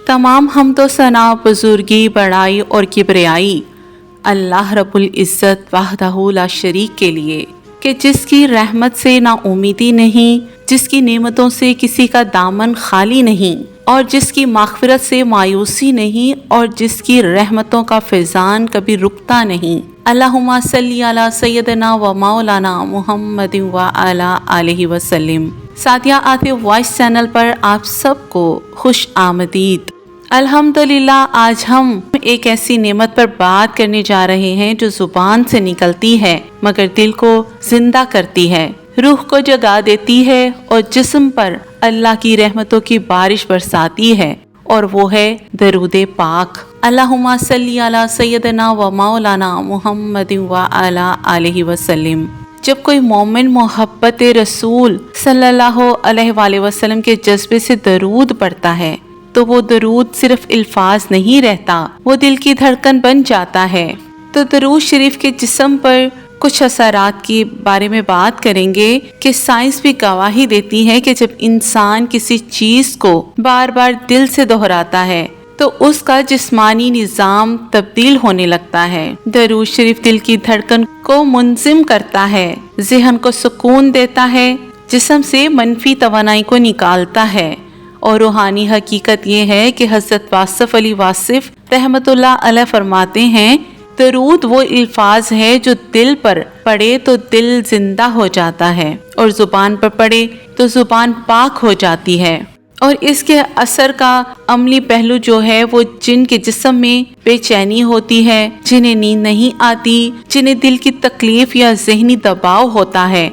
तमाम हमद व सना, बुजुर्गी, बड़ाई और किबरियाई अल्लाह रब्बुल इज़्ज़त वहदहू ला शरीक के लिए कि जिसकी रहमत से ना उम्मीदी नहीं, जिसकी नेमतों से किसी का दामन खाली नहीं और जिसकी मग़फ़िरत से मायूसी नहीं और जिसकी रहमतों का फ़ैज़ान कभी रुकता नहीं। अल्लाहुम्मा सल्ली अला सय्यदना व मौलाना मुहम्मद व अला आलिहि वसल्लम। सादिया आतिफ वॉइस चैनल पर आप सबको खुश आमदीद। अल्हम्दुलिल्लाह, आज हम एक ऐसी नेमत पर बात करने जा रहे हैं जो ज़ुबान से निकलती है मगर दिल को जिंदा करती है, रूह को जगा देती है और जिस्म पर अल्लाह की रहमतों की बारिश बरसाती है, और वो है दरूद पाक। अल्लाहुम्मा सल्ली अला सय्यदना व मौलाना मुहम्मद व अला आलिहि वसल्लम। जब कोई मोमिन मोहब्बत रसूल सल्लल्लाहु अलैहि वसल्लम के जज्बे से दरूद पढ़ता है तो वो दरूद सिर्फ अल्फाज नहीं रहता, वो दिल की धड़कन बन जाता है। तो दरूद शरीफ के जिस्म पर कुछ असरात के बारे में बात करेंगे कि साइंस भी गवाही देती है कि जब इंसान किसी चीज़ को बार बार दिल से दोहराता है तो उसका जिस्मानी निज़ाम तब्दील होने लगता है। दरूद शरीफ दिल की धड़कन को मुंज़िम करता है, ज़हन को सुकून देता है, जिस्म से मनफी तवानाई को निकालता है। और रूहानी हकीकत ये है कि हज़रत वासिफ़ अली वासिफ़ रहमतुल्लाह अलैह फरमाते हैं, दरूद वो अल्फाज है जो दिल पर पड़े तो दिल जिंदा हो जाता है और ज़ुबान पर पड़े तो ज़ुबान पाक हो जाती है। और इसके असर का अमली पहलू जो है वो जिनके जिस्म में बेचैनी होती है, जिन्हें नींद नहीं आती, जिन्हें दिल की तकलीफ या जहनी दबाव होता है,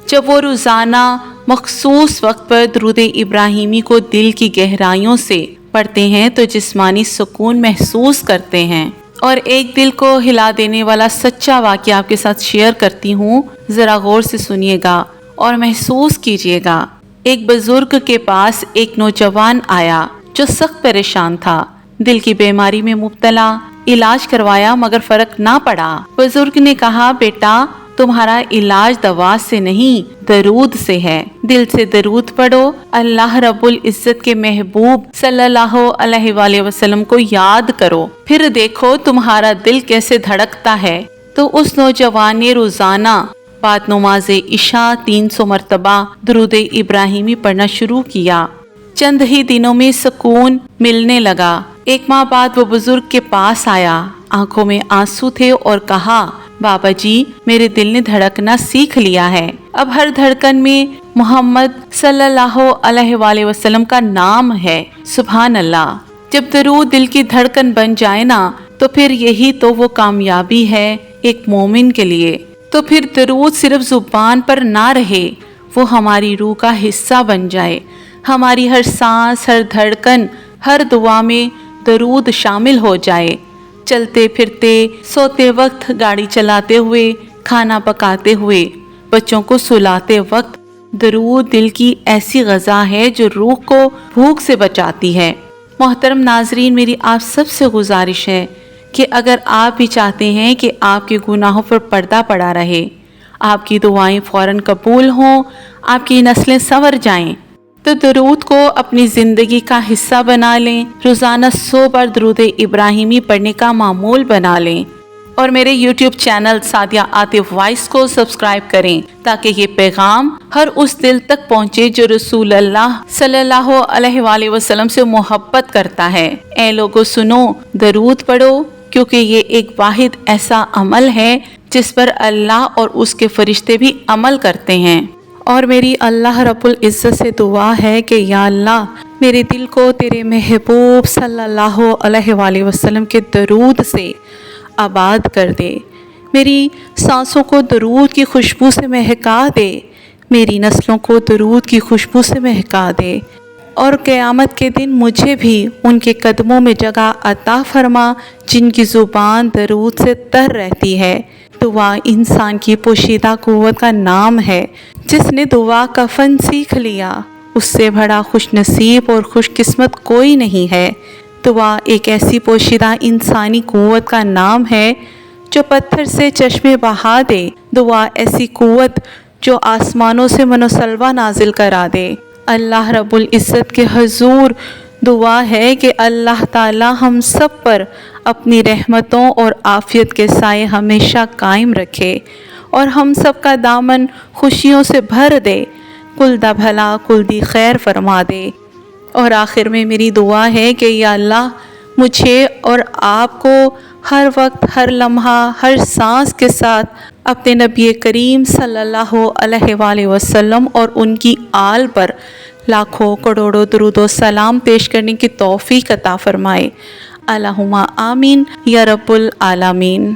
जब वो रोज़ाना मखसूस वक्त पर दुरूद इब्राहिमी को दिल की गहराइयों से पढ़ते हैं तो जिस्मानी सुकून महसूस करते हैं। और एक दिल को हिला देने वाला सच्चा वाक़या आपके साथ शेयर करती हूँ, ज़रा गौर से सुनिएगा और महसूस कीजिएगा। एक बुजुर्ग के पास एक नौजवान आया जो सख्त परेशान था, दिल की बीमारी में मुब्तला, इलाज करवाया मगर फ़र्क ना पड़ा। बुजुर्ग ने कहा, बेटा तुम्हारा इलाज दवा से नहीं दरूद से है, दिल से दरूद पढ़ो, अल्लाह रब्बुल इज़्ज़त के महबूब सल्लल्लाहु अलैहि वसल्लम को याद करो, फिर देखो तुम्हारा दिल कैसे धड़कता है। तो उस नौजवान ने रोज़ाना बाद नमाज इशा 300 मरतबा दुरूद इब्राहिमी पढ़ना शुरू किया। चंद ही दिनों में सुकून मिलने लगा। एक माह बाद वो बुजुर्ग के पास आया, आंखों में आंसू थे और कहा, बाबा जी मेरे दिल ने धड़कना सीख लिया है, अब हर धड़कन में मोहम्मद सल्लल्लाहु अलैहि वसल्लम का नाम है। सुभान अल्लाह। जब दरूद दिल की धड़कन बन जाए ना तो फिर यही तो वो कामयाबी है एक मोमिन के लिए। तो फिर दरूद सिर्फ जुबान पर ना रहे, वो हमारी रूह का हिस्सा बन जाए, हमारी हर सांस, हर धड़कन, हर दुआ में दरूद शामिल हो जाए। चलते फिरते, सोते वक्त, गाड़ी चलाते हुए, खाना पकाते हुए, बच्चों को सुलाते वक्त दरूद दिल की ऐसी ग़ज़ा है जो रूह को भूख से बचाती है। मोहतरम नाज़रीन, मेरी आप सबसे गुजारिश है कि अगर आप भी चाहते हैं कि आपके गुनाहों पर पर्दा पड़ा रहे, आपकी दुआएं फ़ौरन कबूल हों, आपकी नस्लें संवर जाएं, तो दरूद को अपनी ज़िंदगी का हिस्सा बना लें। रोज़ाना 100 बार दरूद इब्राहिमी पढ़ने का मामूल बना लें और मेरे YouTube channel Sadia Atif voice को सब्सक्राइब करें ताकि ये पैगाम हर उस दिल तक पहुँचे जो रसूल अल्लाह सल्लल्लाहु अलैहि वसल्लम से मोहब्बत करता है। ऐ लोगों सुनो, दरूद पढ़ो, क्योंकि ये एक वाहिद ऐसा अमल है जिस पर अल्लाह और उसके फरिश्ते भी अमल करते हैं। और मेरी अल्लाह रब्बुल इज़्ज़त से दुआ है कि या अल्लाह मेरे दिल को तेरे महबूब सल्लल्लाहु अलैहि वसल्लम के दरूद से आबाद कर दे, मेरी सांसों को दरूद की खुशबू से महका दे, मेरी नस्लों को दरूद की खुशबू से महका दे, और क़यामत के दिन मुझे भी उनके कदमों में जगह अता फरमा जिनकी ज़ुबान दरूद से तर रहती है। दुआ इंसान की पोशीदा क़ुव्वत का नाम है। जिसने दुआ का फ़न सीख लिया उससे बड़ा खुश नसीब और खुशकिस्मत कोई नहीं है। दुआ एक ऐसी पोशीदा इंसानी क़ुव्वत का नाम है जो पत्थर से चश्मे बहा दे। दुआ ऐसी क़ुव्वत जो आसमानों से मनोसलवा नाजिल करा दे। अल्लाह रब्बुल इज़्ज़त के हजूर دعا ہے کہ اللہ تعالی ہم سب پر اپنی رحمتوں اور عافیت کے سائے ہمیشہ قائم رکھے اور ہم سب کا دامن خوشیوں سے بھر دے، کل دا بھلا کل دی خیر فرما دے۔ اور آخر میں میری دعا ہے کہ یا اللہ مجھے اور آپ کو ہر وقت، ہر لمحہ، ہر سانس کے ساتھ اپنے نبی کریم صلی اللہ علیہ وآلہ وسلم اور ان کی آل پر لاکھوں کروڑوں درود و سلام پیش کرنے کی توفیق عطا فرمائے۔ اللہم آمین یا رب العالمین۔